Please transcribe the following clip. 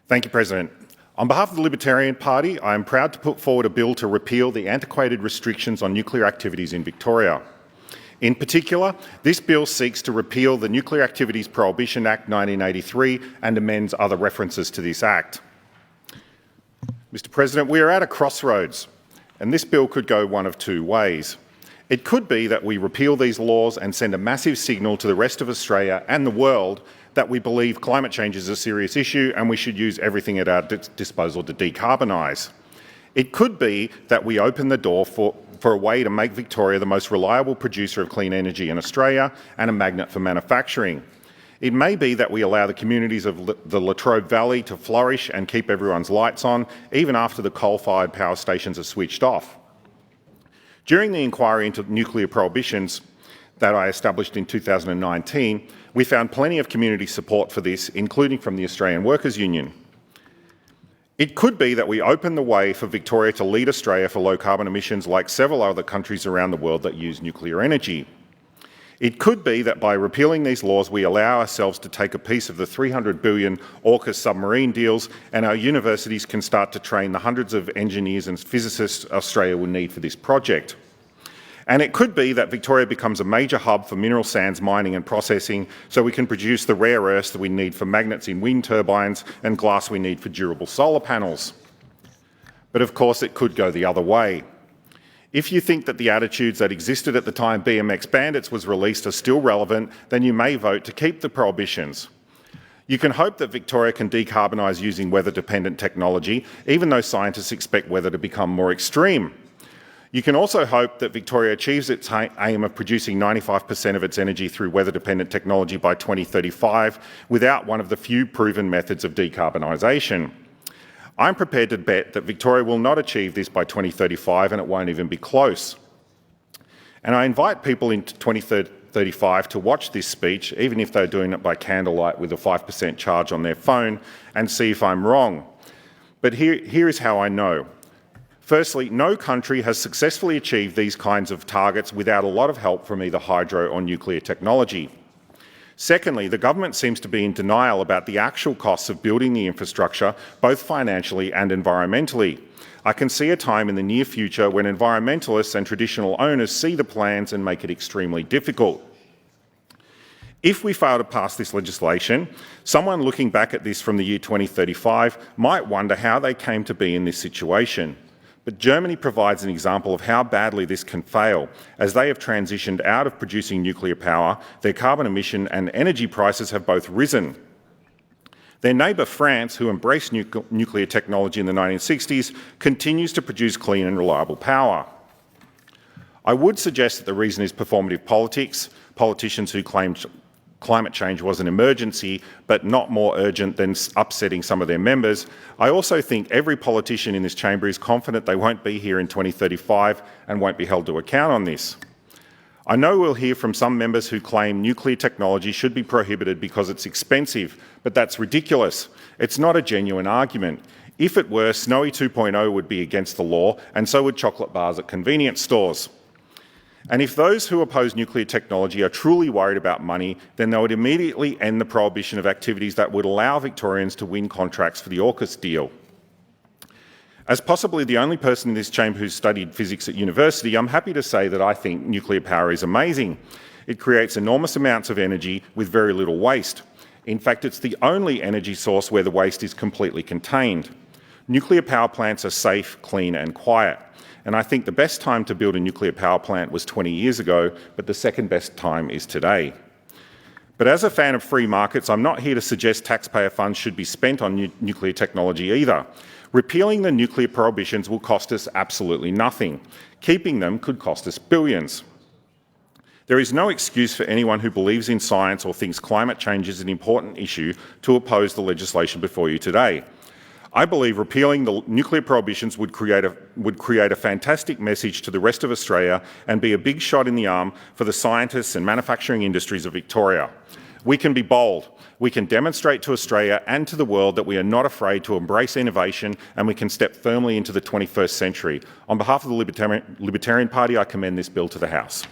Thank you, President. On behalf of the Libertarian Party, I am proud to put forward a bill to repeal the antiquated restrictions on nuclear activities in Victoria. In particular, this bill seeks to repeal the Nuclear Activities Prohibition Act 1983 and amends other references to this Act. Mr. President, we are at a crossroads, and this bill could go one of two ways. It could be that we repeal these laws and send a massive signal to the rest of Australia and the world that we believe climate change is a serious issue and we should use everything at our disposal to decarbonise. It could be that we open the door for a way to make Victoria the most reliable producer of clean energy in Australia and a magnet for manufacturing. It may be that we allow the communities of the Latrobe Valley to flourish and keep everyone's lights on, even after the coal-fired power stations are switched off. During the inquiry into nuclear prohibitions that I established in 2019, we found plenty of community support for this, including from the Australian Workers' Union. It could be that we open the way for Victoria to lead Australia for low carbon emissions like several other countries around the world that use nuclear energy. It could be that by repealing these laws, we allow ourselves to take a piece of the $300 billion AUKUS submarine deals, and our universities can start to train the hundreds of engineers and physicists Australia will need for this project. And it could be that Victoria becomes a major hub for mineral sands mining and processing, so we can produce the rare earths that we need for magnets in wind turbines and glass we need for durable solar panels. But of course, it could go the other way. If you think that the attitudes that existed at the time BMX Bandits was released are still relevant, then you may vote to keep the prohibitions. You can hope that Victoria can decarbonise using weather-dependent technology, even though scientists expect weather to become more extreme. You can also hope that Victoria achieves its aim of producing 95% of its energy through weather-dependent technology by 2035 without one of the few proven methods of decarbonisation. I'm prepared to bet that Victoria will not achieve this by 2035 and it won't even be close. And I invite people in 2035 to watch this speech, even if they're doing it by candlelight with a 5% charge on their phone, and see if I'm wrong. But here is how I know. Firstly, no country has successfully achieved these kinds of targets without a lot of help from either hydro or nuclear technology. Secondly, the government seems to be in denial about the actual costs of building the infrastructure, both financially and environmentally. I can see a time in the near future when environmentalists and traditional owners see the plans and make it extremely difficult. If we fail to pass this legislation, someone looking back at this from the year 2035 might wonder how they came to be in this situation. But Germany provides an example of how badly this can fail. As they have transitioned out of producing nuclear power, their carbon emission and energy prices have both risen. Their neighbour France, who embraced nuclear technology in the 1960s, continues to produce clean and reliable power. I would suggest that the reason is performative politics, politicians who claimed climate change was an emergency, but not more urgent than upsetting some of their members. I also think every politician in this chamber is confident they won't be here in 2035 and won't be held to account on this. I know we'll hear from some members who claim nuclear technology should be prohibited because it's expensive, but that's ridiculous. It's not a genuine argument. If it were, Snowy 2.0 would be against the law, and so would chocolate bars at convenience stores. And if those who oppose nuclear technology are truly worried about money, then they would immediately end the prohibition of activities that would allow Victorians to win contracts for the AUKUS deal. As possibly the only person in this chamber who's studied physics at university, I'm happy to say that I think nuclear power is amazing. It creates enormous amounts of energy with very little waste. In fact, it's the only energy source where the waste is completely contained. Nuclear power plants are safe, clean and quiet. And I think the best time to build a nuclear power plant was 20 years ago, but the second best time is today. But as a fan of free markets, I'm not here to suggest taxpayer funds should be spent on nuclear technology either. Repealing the nuclear prohibitions will cost us absolutely nothing. Keeping them could cost us billions. There is no excuse for anyone who believes in science or thinks climate change is an important issue to oppose the legislation before you today. I believe repealing the nuclear prohibitions would create a fantastic message to the rest of Australia and be a big shot in the arm for the scientists and manufacturing industries of Victoria. We can be bold. We can demonstrate to Australia and to the world that we are not afraid to embrace innovation, and we can step firmly into the 21st century. On behalf of the Libertarian Party, I commend this bill to the House.